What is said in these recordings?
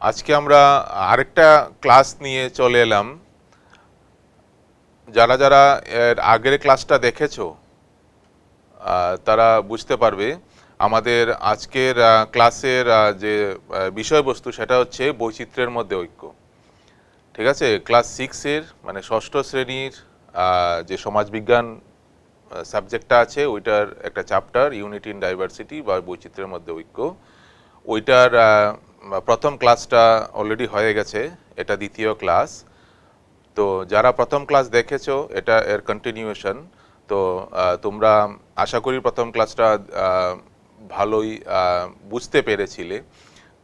আজকে আমরা আরেকটা ক্লাস নিয়ে চলে এলাম। যারা যারা এর আগের ক্লাসটা দেখেছো তারা বুঝতে পারবে আমাদের আজকের ক্লাসের যে বিষয়বস্তু সেটা হচ্ছে বৈচিত্র্যের মধ্যে ঐক্য। ঠিক আছে, ক্লাস 6-এর মানে ষষ্ঠ শ্রেণীর যে সমাজবিজ্ঞান সাবজেক্টটা আছে ওইটার একটা চ্যাপ্টার ইউনিটি ইন ডাইভার্সিটি বা বৈচিত্র্যের মধ্যে ঐক্য। ওইটার প্রথম ক্লাসটা অলরেডি হয়ে গেছে, এটা দ্বিতীয় ক্লাস। তো যারা প্রথম ক্লাস দেখেছো এটা এর কন্টিনিউয়েশন। তো তোমরা আশা করি প্রথম ক্লাসটা ভালোই বুঝতে পেরেছিলে।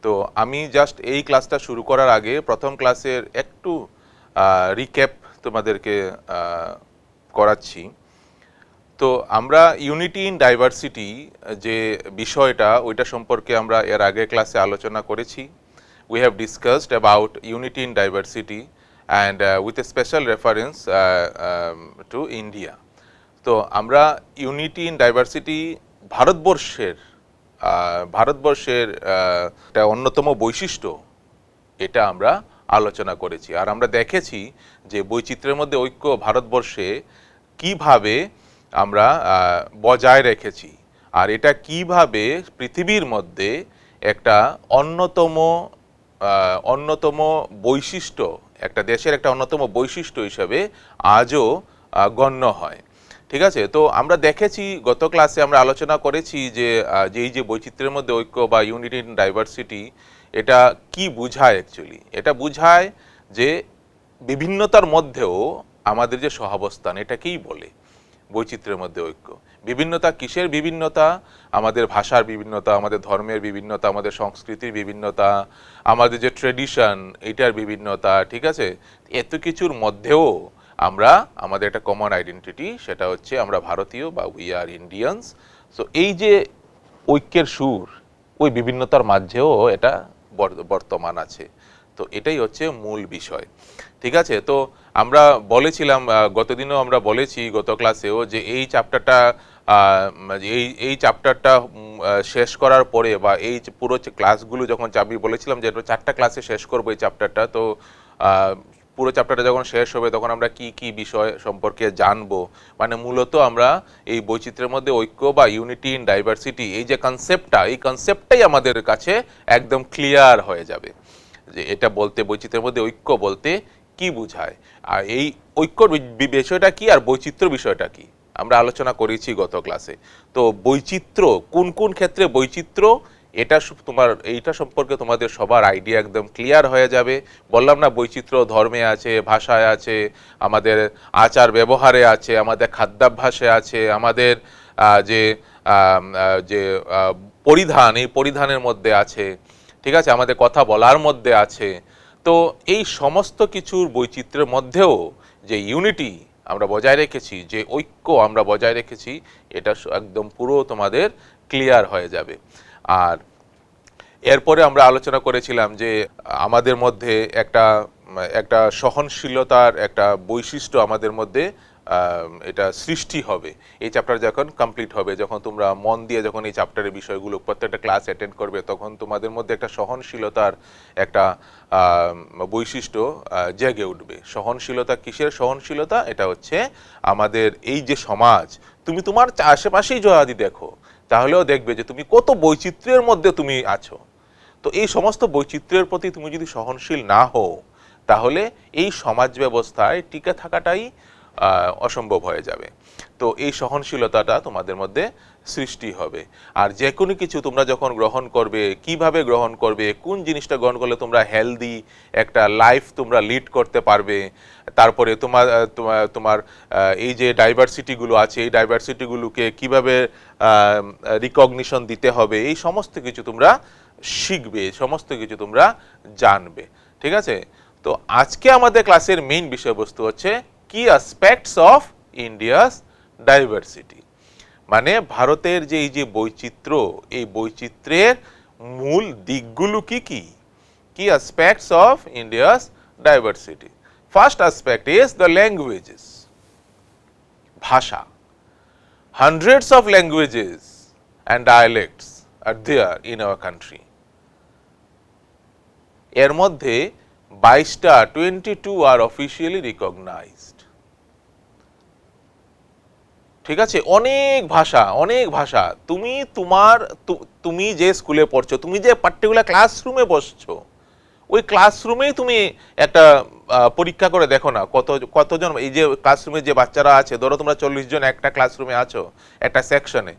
তো আমি জাস্ট এই ক্লাসটা শুরু করার আগে প্রথম ক্লাসের একটু রিক্যাপ তোমাদেরকে করাচ্ছি। তো আমরা ইউনিটি ইন ডাইভার্সিটি যে বিষয়টা ওইটা সম্পর্কে আমরা এর আগে ক্লাসে আলোচনা করেছি। We have discussed about unity in diversity and with a special reference to India. তো আমরা ইউনিটি ইন ডাইভার্সিটি ভারতবর্ষের একটা অন্যতম বৈশিষ্ট্য এটা আমরা আলোচনা করেছি। আর আমরা দেখেছি যে বৈচিত্র্যের মধ্যে ঐক্য ভারতবর্ষে কিভাবে আমরা বজায় রেখেছি, আর এটা কিভাবে পৃথিবীর মধ্যে একটা অন্যতম বৈশিষ্ট্য, একটা দেশের একটা অন্যতম বৈশিষ্ট্য হিসাবে আজও গণ্য হয়। ঠিক আছে, তো আমরা দেখেছি গত ক্লাসে আমরা আলোচনা করেছি যে এই যে বৈচিত্র্যের মধ্যে ঐক্য বা ইউনিটি ইন ডাইভার্সিটি এটা কি বোঝায়। অ্যাকচুয়ালি এটা বোঝায় যে বিভিন্নতার মধ্যেও আমাদের যে সহাবস্থান এটাকেই বলে বৈচিত্র্যের মধ্যে ঐক্য। বিভিন্নতা কিসের বিভিন্নতা? আমাদের ভাষার বিভিন্নতা, আমাদের ধর্মের বিভিন্নতা, আমাদের সংস্কৃতির বিভিন্নতা, আমাদের যে ট্রেডিশন এটার বিভিন্নতা। ঠিক আছে, এত কিছুর মধ্যেও আমরা আমাদের একটা কমন আইডেন্টিটি, সেটা হচ্ছে আমরা ভারতীয় বা উই আর ইন্ডিয়ানস। সো এই যে ঐক্যের সুর ওই বিভিন্নতার মাঝেও এটা বর্তমান আছে। তো এটাই হচ্ছে মূল বিষয়। ঠিক আছে, তো আমরা বলেছিলাম গতদিনও আমরা বলেছি গত ক্লাসেও যে এই চ্যাপ্টারটা শেষ করার পরে বা এই পুরো ক্লাসগুলো যখন আমি বলেছিলাম যে 4টা ক্লাসে শেষ করবো এই চ্যাপ্টারটা। তো পুরো চ্যাপ্টারটা যখন শেষ হবে তখন আমরা কি কি বিষয় সম্পর্কে জানবো, মানে মূলত আমরা এই বৈচিত্র্যের মধ্যে ঐক্য বা ইউনিটি ইন ডাইভার্সিটি এই যে কনসেপ্টটা, এই কনসেপ্টটাই আমাদের কাছে একদম ক্লিয়ার হয়ে যাবে যে এটা বলতে বৈচিত্র্যের মধ্যে ঐক্য বলতে কি বোঝায়, আর এই ঐক্যর বিষয়টা কি আর বৈচিত্র্য বিষয়টা কি আমরা আলোচনা করেছি গত ক্লাসে। তো বৈচিত্র্য কোন কোন ক্ষেত্রে বৈচিত্র্য এইটা সম্পর্কে তোমাদের সবার আইডিয়া একদম ক্লিয়ার হয়ে যাবে। বললাম না, বৈচিত্র্য ধর্মে আছে, ভাষায় আছে, আমাদের আচার ব্যবহারে আছে, আমাদের খাদ্যাভ্যাসে আছে, আমাদের যে যে পরিধান এই পরিধানের মধ্যে আছে। ঠিক আছে, আমাদের কথা বলার মধ্যে আছে। তো এই সমস্ত কিছুর বৈচিত্র্যের মধ্যেও যে ইউনিটি আমরা বজায় রেখেছি, যে ঐক্য আমরা বজায় রেখেছি, এটা একদম পুরো তোমাদের ক্লিয়ার হয়ে যাবে। আর এরপরে আমরা আলোচনা করেছিলাম যে আমাদের মধ্যে একটা সহনশীলতার একটা বৈশিষ্ট্য আমাদের মধ্যে এটা সৃষ্টি হবে এই চ্যাপ্টার যখন কমপ্লিট হবে। যখন তোমরা মন দিয়ে যখন এই চ্যাপ্টারের বিষয়গুলো প্রত্যেকটা ক্লাস অ্যাটেন্ড করবে তখন তোমাদের মধ্যে একটা সহনশীলতার একটা বৈশিষ্ট্য জেগে উঠবে। সহনশীলতা কিসের সহনশীলতা? এটা হচ্ছে আমাদের এই যে সমাজ, তুমি তোমার আশেপাশেই যদি দেখো তাহলেও দেখবে যে তুমি কত বৈচিত্র্যের মধ্যে তুমি আছো। তো এই সমস্ত বৈচিত্র্যের প্রতি তুমি যদি সহনশীল না হও তাহলে এই সমাজ ব্যবস্থায় টিকে থাকাটাই অসম্ভব হয়ে যাবে। তো এই সহনশীলতাটা তোমাদের মধ্যে সৃষ্টি হবে। আর যে কোনো কিছু তোমরা যখন গ্রহণ করবে, কিভাবে গ্রহণ করবে, কোন জিনিসটা গ্রহণ করলে তোমরা হেলদি একটা লাইফ তোমরা লিড করতে পারবে, তারপরে তোমার এই যে ডাইভার্সিটিগুলো আছে এই ডাইভার্সিটিগুলোকে কিভাবে রিকগনিশন দিতে হবে, এই সমস্ত কিছু তোমরা শিখবে, সমস্ত কিছু তোমরা জানবে। ঠিক আছে, তো আজকে আমাদের ক্লাসের মেইন বিষয়বস্তু হচ্ছে কি অ্যাসপেক্টস অফ ইন্ডিয়াস ডাইভার্সিটি, মানে ভারতের যে এই যে বৈচিত্র্য এই বৈচিত্র্যের মূল দিকগুলো কি কি, কি aspects of India's diversity. First aspect is the languages, ভাষা। Hundreds of languages and dialects are there in our country. এর মধ্যে 22টা 22 আর অফিসিয়ালি রিকগনাইজড। ঠিক আছে, অনেক ভাষা। তুমি যে স্কুলে পড়ছো, তুমি যে পার্টিকুলার ক্লাসরুমে বসছো, ওই ক্লাসরুমেই তুমি একটা পরীক্ষা করে দেখো না কতজন এই যে ক্লাসরুমে যে বাচ্চারা আছে, ধরো তোমরা 40 জন একটা ক্লাসরুমে আছো একটা সেকশনে,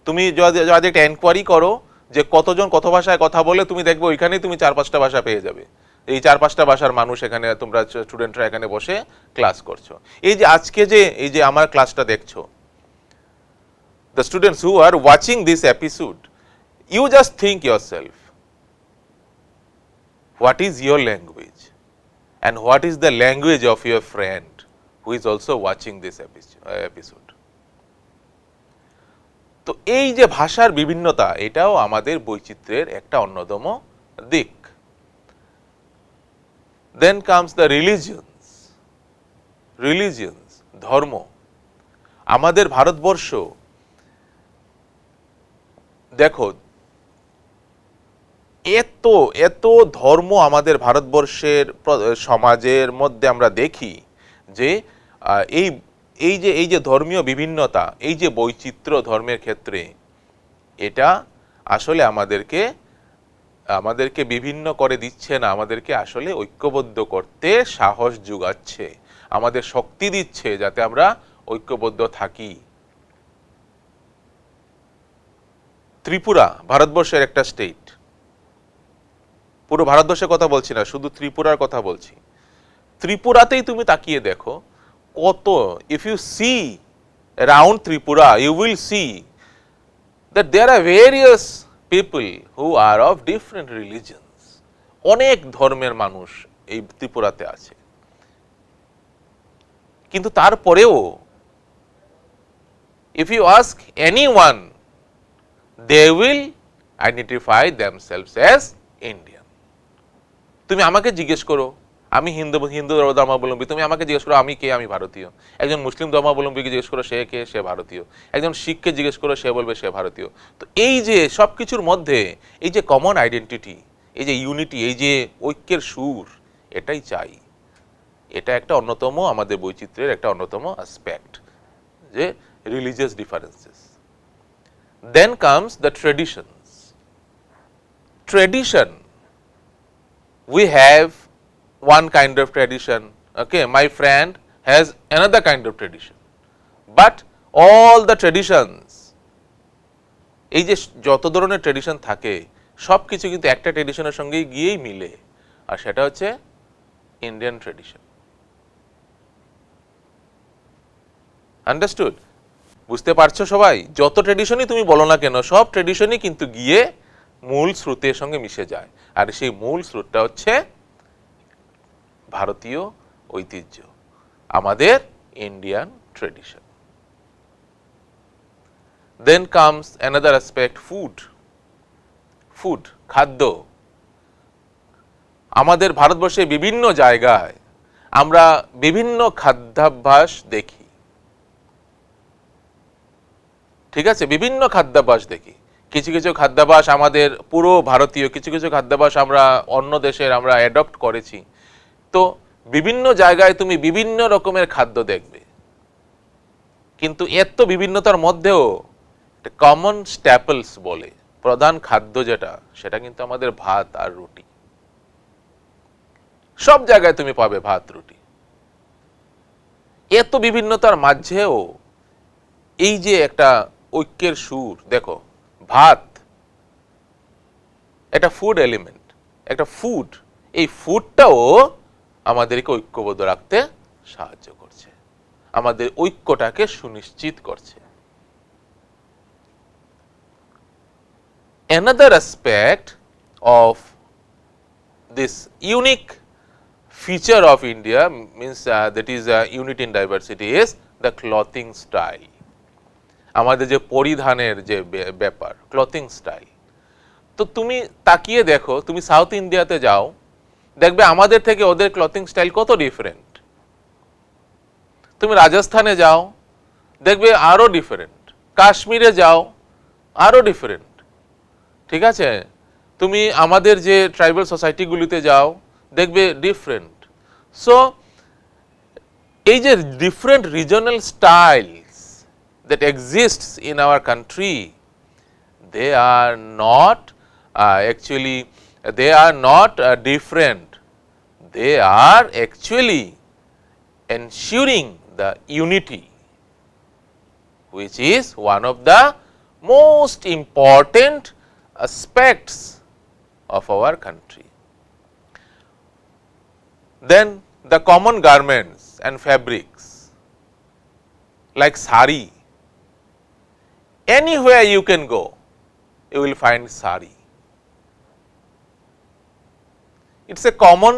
তুমি যদি একটা এনকোয়ারি করো যে কতজন কত ভাষায় কথা বলে, তুমি দেখবে ওইখানেই তুমি 4-5টা ভাষা পেয়ে যাবে। এই 4-5টা ভাষার মানুষ এখানে, তোমরা স্টুডেন্টরা এখানে বসে ক্লাস করছো। এই যে আজকে যে এই যে আমার ক্লাসটা দেখছো, the students who are watching this episode, you just think yourself, what is your language and what is the language of your friend who is also watching this episode. তো এই যে ভাষার বিভিন্নতা, এটাও আমাদের বৈচিত্র্যের একটা অন্যতম দিক। Then comes the religions, ধর্ম। আমাদের ভারতবর্ষ দেখো, এত ধর্ম আমাদের ভারতবর্ষের সমাজের মধ্যে আমরা দেখি যে এই যে ধর্মীয় বিভিন্নতা, এই যে বৈচিত্র্য ধর্মের ক্ষেত্রে, এটা আসলে আমাদেরকে বিভিন্ন করে দিচ্ছে না, আমাদেরকে আসলে ঐক্যবদ্ধ করতে সাহস যোগাচ্ছে, আমাদের শক্তি দিচ্ছে যাতে আমরা ঐক্যবদ্ধ থাকি। ত্রিপুরা ভারতবর্ষের একটা স্টেট, পুরো ভারতবর্ষের কথা বলছি না, শুধু ত্রিপুরার কথা বলছি। ত্রিপুরাতেই তুমি তাকিয়ে দেখো কত, if you see around Tripura, you will see that there are various people who are of different religions. অনেক ধর্মের মানুষ এই ত্রিপুরাতে আছে, কিন্তু তারপরেও if you ask anyone, they will identify themselves as Indian. তুমি আমাকে জিজ্ঞেস করো, আমি হিন্দু ধর্মাবলম্বী, তুমি আমাকে জিজ্ঞেস করো আমি কে, আমি ভারতীয়। একজন মুসলিম ধর্মাবলম্বীকে জিজ্ঞেস করো সে কে, সে ভারতীয়। একজন শিখকে জিজ্ঞেস করো, সে বলবে সে ভারতীয়। তো এই যে সবকিছুর মধ্যে এই যে কমন আইডেন্টিটি, এই যে ইউনিটি, এই যে ঐক্যের সুর, এটাই চাই। এটা একটা অন্যতম আমাদের বৈচিত্র্যের একটা অন্যতম অ্যাসপেক্ট, যে religious differences. Then comes the traditions. Tradition, we have one kind of tradition, okay, my friend has another kind of tradition, but all the traditions, এই যে যত ধরনের ট্রেডিশন থাকে সবকিছু কিন্তু একটা ট্রেডিশনের সঙ্গে গিয়েই মিলে, আর সেটা হচ্ছে ইন্ডিয়ান ট্রেডিশন। আন্ডারস্টুড? বুঝতে পারছো সবাই? যত ট্রেডিশনই তুমি বলো না কেন, সব ট্রেডিশনই কিন্তু গিয়ে মূল স্রোতের সঙ্গে মিশে যায়, আর সেই মূল স্রোতটা হচ্ছে ভারতীয় ঐতিহ্য, আমাদের Indian tradition. Then comes another aspect, food, খাদ্য। আমাদের ভারতবর্ষে বিভিন্ন জায়গায় আমরা বিভিন্ন খাদ্যাভ্যাস দেখি, ঠিক আছে, বিভিন্ন খাদ্যাভ্যাস দেখি। কিছু কিছু খাদ্যাভ্যাস আমাদের পুরো ভারতীয়, কিছু কিছু খাদ্যাভ্যাস আমরা অন্য দেশের আমরা অ্যাডপ্ট করেছি। তো বিভিন্ন জায়গায় তুমি বিভিন্ন রকমের খাদ্য দেখবে, কিন্তু এত বিভিন্নতার মধ্যেও কমন স্ট্যাপলস বলে প্রধান খাদ্য যেটা, সেটা কিন্তু আমাদের ভাত আর রুটি। সব জায়গায় তুমি পাবে ভাত রুটি। এত বিভিন্নতার মাঝেও এই যে একটা ঐক্যের সুর, দেখো ভাত একটা ফুড এলিমেন্ট, একটা ফুড, এই ফুডটাও আমাদেরকে ঐক্যবদ্ধ রাখতে সাহায্য করছে, আমাদের ঐক্যটাকে সুনিশ্চিত করছে। Another aspect of this unique feature of India means that is unity in diversity is the clothing style. আমাদের যে পরিধানের যে ব্যাপার, ক্লথিং স্টাইল। তো তুমি তাকিয়ে দেখো, তুমি সাউথ ইন্ডিয়াতে যাও, দেখবে আমাদের থেকে ওদের ক্লথিং স্টাইল কত ডিফারেন্ট। তুমি রাজস্থানে যাও, দেখবে আরো ডিফারেন্ট। কাশ্মীরে যাও, আরো ডিফারেন্ট। ঠিক আছে, তুমি আমাদের যে ট্রাইবাল সোসাইটিগুলিতে যাও দেখবে ডিফারেন্ট। সো এই যে different regional styles that exists in our country, they are not actually they are not different, they are actually ensuring the unity, which is one of the most important aspects of our country. Then the common garments and fabrics like sari, anywhere you can go you will find sari. It's a common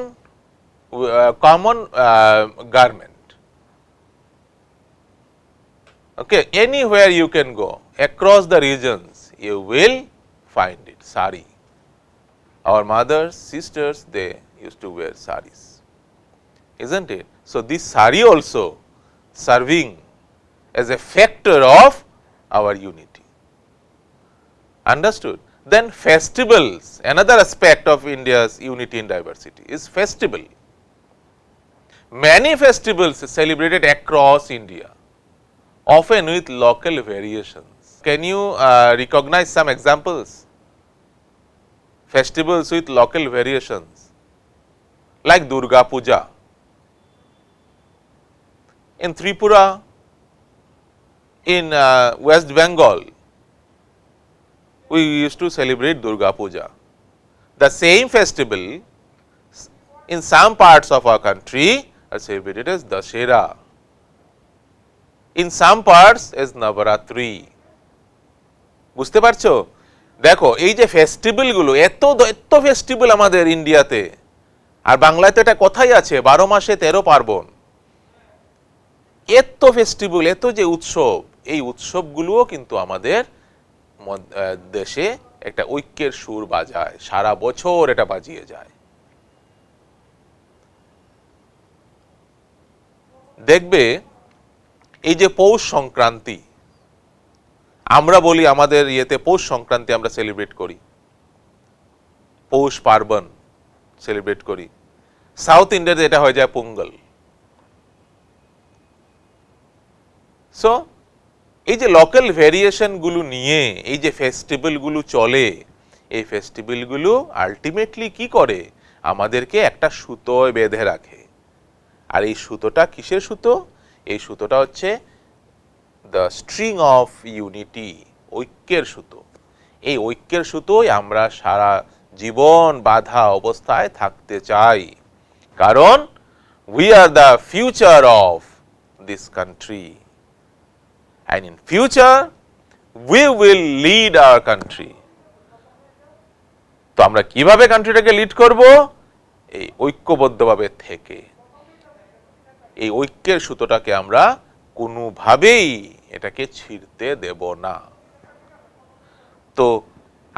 garment. Okay, anywhere you can go across the regions you will find it, sari. Our mothers, sisters, they used to wear saris, isn't it? So this sari also serving as a factor of our unity. Understood? Then festivals, another aspect of India's unity in diversity is festival. Many festivals celebrated across India, often with local variations. Can you recognize some examples? Festivals with local variations like Durga Puja. In Tripura, in West Bengal, we used to celebrate Durga Puja. The same festival in some parts of our country are celebrated as Dashera, in some parts as Navaratri. বুঝতে পারছো? দেখো এই যে festival গুলো, এত festival আমাদের ইন্ডিয়াতে, আর বাংলায় তো এটা কথাই আছে 12 মাসে 13 পার্বণ। এত ফেস্টিভ্যাল, এত যে উৎসব, এই উৎসবগুলোও কিন্তু আমাদের দেশে একটা ঐক্যের সুর বাজায়, সারা বছর এটা বাজিয়ে যায়। দেখবে এই যে পৌষ সংক্রান্তি, আমরা বলি আমাদের ইয়েতে পৌষ সংক্রান্তি আমরা সেলিব্রেট করি, পৌষ পার্বণ সেলিব্রেট করি। সাউথ ইন্ডিয়াতে এটা হয়ে যায় পোঙ্গল। সো এই যে লোকাল ভেরিয়েশন গুলো নিয়ে এই যে ফেস্টিভ্যাল গুলো চলে, এই ফেস্টিভ্যাল গুলো আলটিমেটলি কি করে, আমাদেরকে একটা সুতোয় বেঁধে রাখে। আর এই সুতোটা কিসের সুতো? এই সুতোটা হচ্ছে দ্য স্ট্রিং অফ ইউনিটি, ঐক্যের সুতো। এই ঐক্যের সুতোয় আমরা সারা জীবন বাঁধা অবস্থায় থাকতে চাই, কারণ we are the future of this country, and in future we will lead our country. তো আমরা কিভাবে কান্ট্রিটাকে লিড করব? এই ঐক্যবদ্ধভাবে থেকে। এই ঐক্যের সুতোটাকে আমরা কোনোভাবেই এটাকে ছিঁড়তে দেব না। তো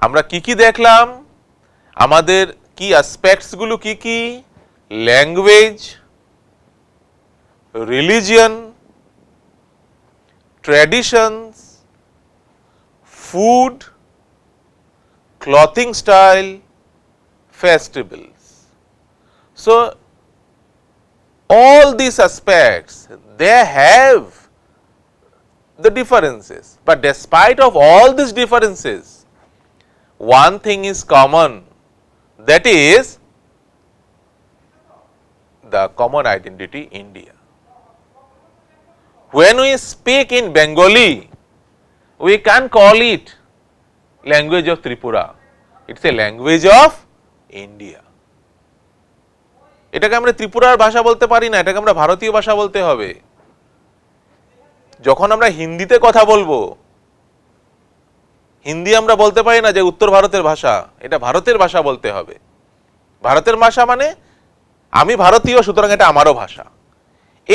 আমরা কি কি দেখলাম, আমাদের কি অ্যাসপেক্টস গুলো কি কি? Language, religion, traditions, food, clothing style, festivals. So all these aspects, they have the differences, but despite of all these differences, one thing is common, that is the common identity, India. When we speak in Bengali, we can't call it language of Tripura. It's a language of India. এটাকে আমরা ত্রিপুরার ভাষা বলতে পারি না, এটাকে আমরা ভারতীয় ভাষা বলতে হবে। যখন আমরা হিন্দিতে কথা বলবো, হিন্দি আমরা বলতে পারি না যে উত্তর ভারতের ভাষা, এটা ভারতের ভাষা বলতে হবে। ভারতের ভাষা মানে আমি ভারতীয়, সুতরাং এটা আমারও ভাষা।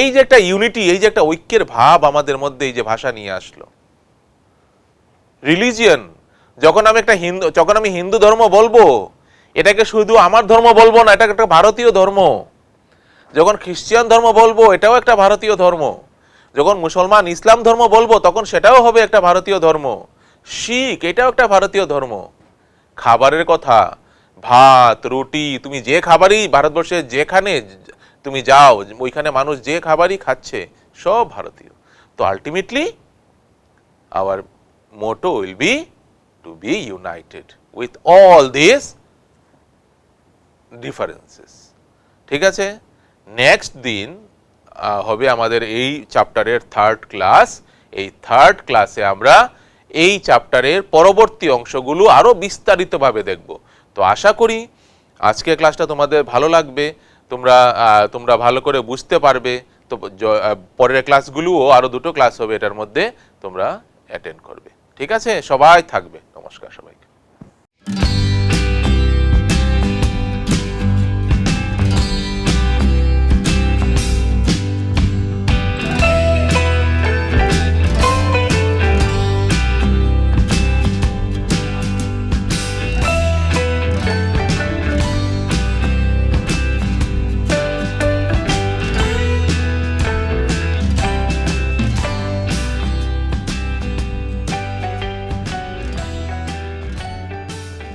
এই যে একটা ইউনিটি, এই যে একটা ঐক্যের ভাব আমাদের মধ্যে এই যে ভাষা নিয়ে আসলো। রিলিজিয়ন, যখন আমি হিন্দু ধর্ম বলবো, এটাকে শুধু আমার ধর্ম বলবো না, এটা একটা ভারতীয় ধর্ম। যখন খ্রিস্টান ধর্ম বলবো, এটাও একটা ভারতীয় ধর্ম। যখন মুসলমান ইসলাম ধর্ম বলবো, তখন সেটাও হবে একটা ভারতীয় ধর্ম। শিখ, এটাও একটা ভারতীয় ধর্ম। খাবারের কথা, ভাত রুটি, তুমি যে খাবারই ভারতবর্ষে যেখানে তুমি যাও ওইখানে মানুষ যে খাবারই খাচ্ছে সব ভারতীয়। তো ultimately our motto will be to be united with all this differences. ঠিক আছে, নেক্সট দিন হবে আমাদের এই চ্যাপ্টারের থার্ড ক্লাস। এই থার্ড ক্লাসে আমরা এই চ্যাপ্টারের পরবর্তী অংশগুলো আরো বিস্তারিতভাবে দেখব। তো আশা করি আজকের ক্লাসটা তোমাদের ভালো লাগবে, তোমরা ভালো করে বুঝতে পারবে। তো পরের ক্লাসগুলোও আরো দুটো ক্লাস হবে এটার মধ্যে, তোমরা অ্যাটেন্ড করবে। ঠিক আছে, সবাই থাকবে। নমস্কার সবাই।